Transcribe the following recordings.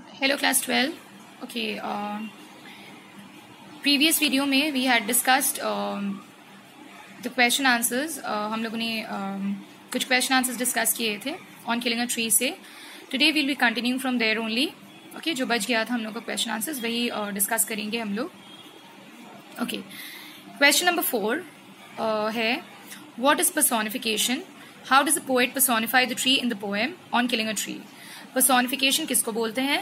Hello class 12. Okay, previous video में we had discussed the question answers. हम लोगों ने कुछ question answers discuss किए थे on killing a tree से. Today we'll be continuing from there only. Okay, जो बच गया था हम लोग का question answers वही discuss करेंगे हम लोग. Okay, question number 4 है what is personification? How does the poet personify the tree in the poem on killing a tree? Personification किसको बोलते हैं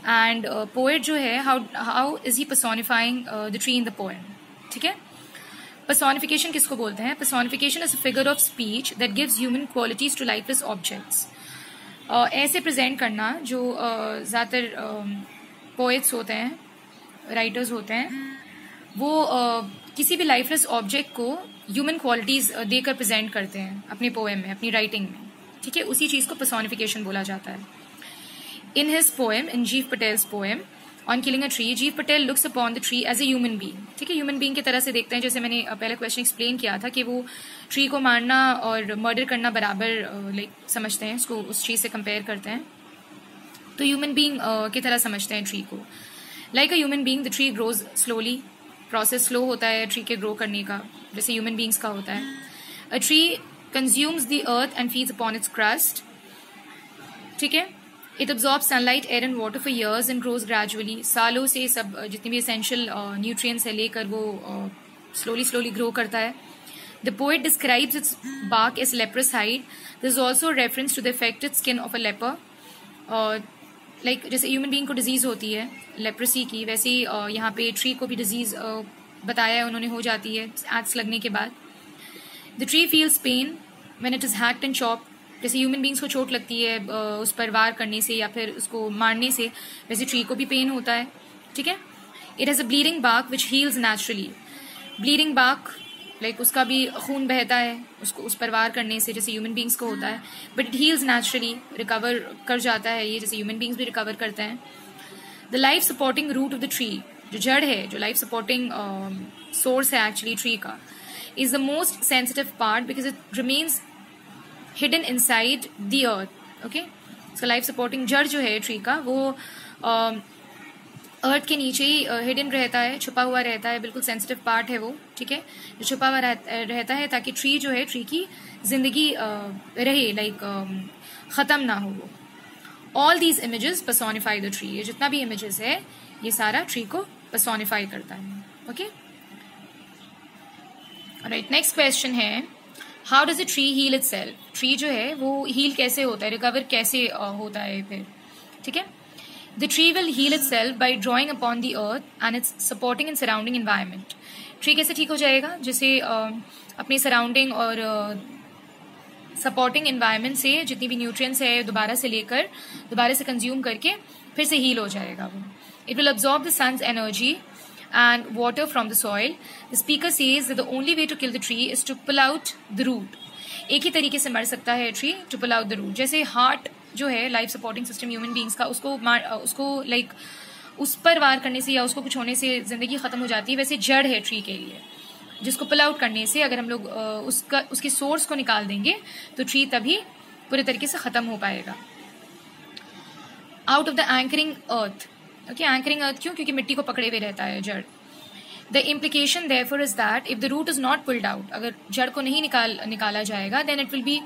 एंड पोएट जो है how is he personifying the tree in the poem. ठीक है, personification किसको बोलते हैं? Personification is a figure of speech that gives human qualities to lifeless objects. ऐसे प्रेजेंट करना जो ज़्यादातर पोएट्स होते हैं, राइटर्स होते हैं, वो किसी भी लाइफलेस ऑब्जेक्ट को ह्यूमन क्वालिटीज देकर प्रेजेंट करते हैं अपने पोएम में, अपनी राइटिंग में. ठीक है, उसी चीज़ को पर्सोनिफिकेशन बोला जाता है. In his poem, in Jeev Patel's poem on killing a tree, Jeev Patel looks upon the tree as a human being. ठीक है, ह्यूमन बीइंग की तरह से देखते हैं. जैसे मैंने पहले क्वेश्चन एक्सप्लेन किया था कि वो ट्री को मारना और मर्डर करना बराबर लाइक समझते हैं, उसको उस चीज से कंपेयर करते हैं. तो ह्यूमन बीइंग की तरह समझते हैं ट्री को. Like a human being the tree grows slowly. Process slow होता है ट्री के ग्रो करने का, जैसे ह्यूमन बीइंग्स का होता है. A tree consumes the earth and feeds upon its crust. ठीक है, it absorb sunlight, air and water for years and grows gradually. सालों से सब जितने भी एसेंशियल न्यूट्रिएंट्स है लेकर वो स्लोली ग्रो करता है. The poet describes its bark as leprous hide. This is also reference to the affected skin of a leper. Like जैसे ह्यूमन बीइंग को डिजीज होती है लेप्रेसी की, वैसे ही यहाँ पे ट्री को भी डिजीज बताया है उन्होंने, हो जाती है एक्स लगने के बाद. The tree feels pen when it is hacked and chopped. जैसे ह्यूमन बींग्स को चोट लगती है उस पर वार करने से या फिर उसको मारने से, वैसे ट्री को भी पेन होता है. ठीक है, it has a bleeding bark which heals naturally. Bleeding bark like उसका भी खून बहता है उसको उस पर वार करने से, जैसे ह्यूमन बींग्स को होता है, but it heels naturally, recover कर जाता है ये, जैसे ह्यूमन बींग्स भी रिकवर करते हैं. The life supporting root of the tree, जो जड़ है, जो लाइफ सपोर्टिंग सोर्स है एक्चुअली ट्री का, is the most sensitive part because it remains hidden inside the earth. Okay, इसका लाइफ सपोर्टिंग जड़ जो है ट्री का वो अर्थ के नीचे ही हिडन रहता है, छुपा हुआ रहता है, बिल्कुल सेंसिटिव पार्ट है वो. ठीक है, जो छुपा हुआ रहता है ताकि ट्री जो है, ट्री की जिंदगी रहे, लाइक खत्म ना हो वो. All these images personify the tree. ये जितना भी इमेजेस है ये सारा ट्री को पर्सोनिफाई करता है. ओके, राइट, नेक्स्ट क्वेश्चन है how does a tree heal itself. Tree जो है वो हील कैसे होता है, रिकवर कैसे होता है फिर. ठीक है, the tree will heal itself by drawing upon the earth and its supporting and surrounding environment. Tree कैसे ठीक हो जाएगा? जैसे अपनी सराउंडिंग और सपोर्टिंग एनवायरमेंट से जितनी भी न्यूट्रिएंट्स है दोबारा से लेकर दोबारा से कंज्यूम करके फिर से हील हो जाएगा वो. It will absorb the sun's energy and water from the soil. The speaker says that the only way to kill the tree is to pull out the root. एक ही तरीके से मर सकता है tree, to pull out the root. जैसे heart जो है life supporting system human beings का, उसको लाइक उस पर वार करने से या उसको कुछ होने से जिंदगी खत्म हो जाती है, वैसे जड़ है ट्री के लिए जिसको पुल आउट करने से अगर हम लोग उसके सोर्स को निकाल देंगे तो ट्री तभी पूरे तरीके से खत्म हो पाएगा. Out of the anchoring earth. Okay, anchoring earth क्यों? क्योंकि मिट्टी को पकड़े हुए रहता है जड़. The implication therefore is that if the root is not pulled out, अगर जड़ को नहीं निकाला जाएगा, then it will be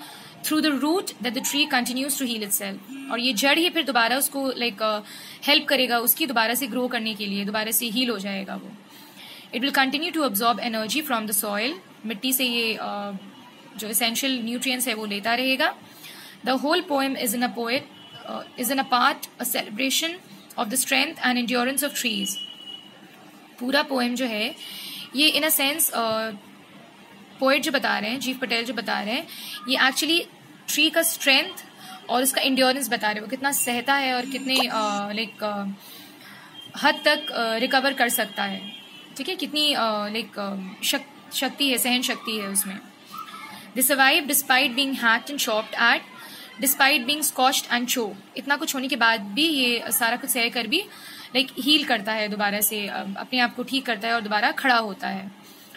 through the root that the tree continues to heal itself. और ये जड़ ही फिर दोबारा उसको लाइक हेल्प करेगा उसकी दोबारा से ग्रो करने के लिए, दोबारा से हील हो जाएगा वो. It will continue to absorb energy from the soil. मिट्टी से ये जो एसेंशियल न्यूट्रिएंट्स है वो लेता रहेगा. The whole poem is in a part a celebration of the strength and endurance of trees. पूरा पोएम जो है ये इन अ सेंस पोएट जो बता रहे हैं, जीव पटेल जो बता रहे हैं, ये एक्चुअली ट्री का स्ट्रेंथ और उसका इंड्योरेंस बता रहे हैं, वो कितना सहता है और कितने लाइक हद तक रिकवर कर सकता है. ठीक है, कितनी लाइक शक्ति है, सहन शक्ति है उसमें. They survived despite being hacked and chopped at, despite being scorched and choked. इतना कुछ होने के बाद भी ये सारा कुछ सह कर भी लाइक हील करता है, दोबारा से अपने आप को ठीक करता है और दोबारा खड़ा होता है.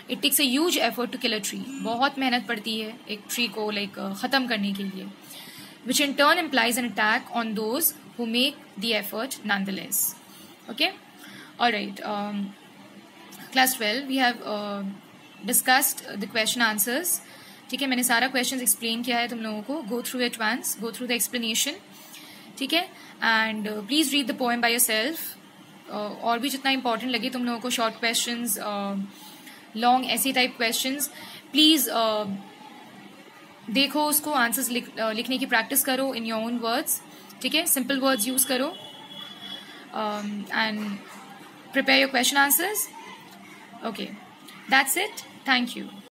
It takes a huge effort to kill a tree. बहुत मेहनत पड़ती है एक ट्री को लाइक खत्म करने के लिए. Which in turn implies an attack on those who make the effort nonetheless. Okay, all right. Class 12 we have discussed the question answers. ठीक है, मैंने सारा क्वेश्चन एक्सप्लेन किया है तुम लोगों को. Go through it once, go through the explanation. ठीक है, and please read the poem by yourself. और भी जितना इंपॉर्टेंट लगे तुम लोगों को, शॉर्ट क्वेश्चंस, लॉन्ग ऐसे टाइप क्वेश्चंस, प्लीज देखो उसको, आंसर्स लिखने की प्रैक्टिस करो इन योर ओन वर्ड्स. ठीक है, सिंपल वर्ड्स यूज करो and prepare your question answers. Okay, that's it. Thank you.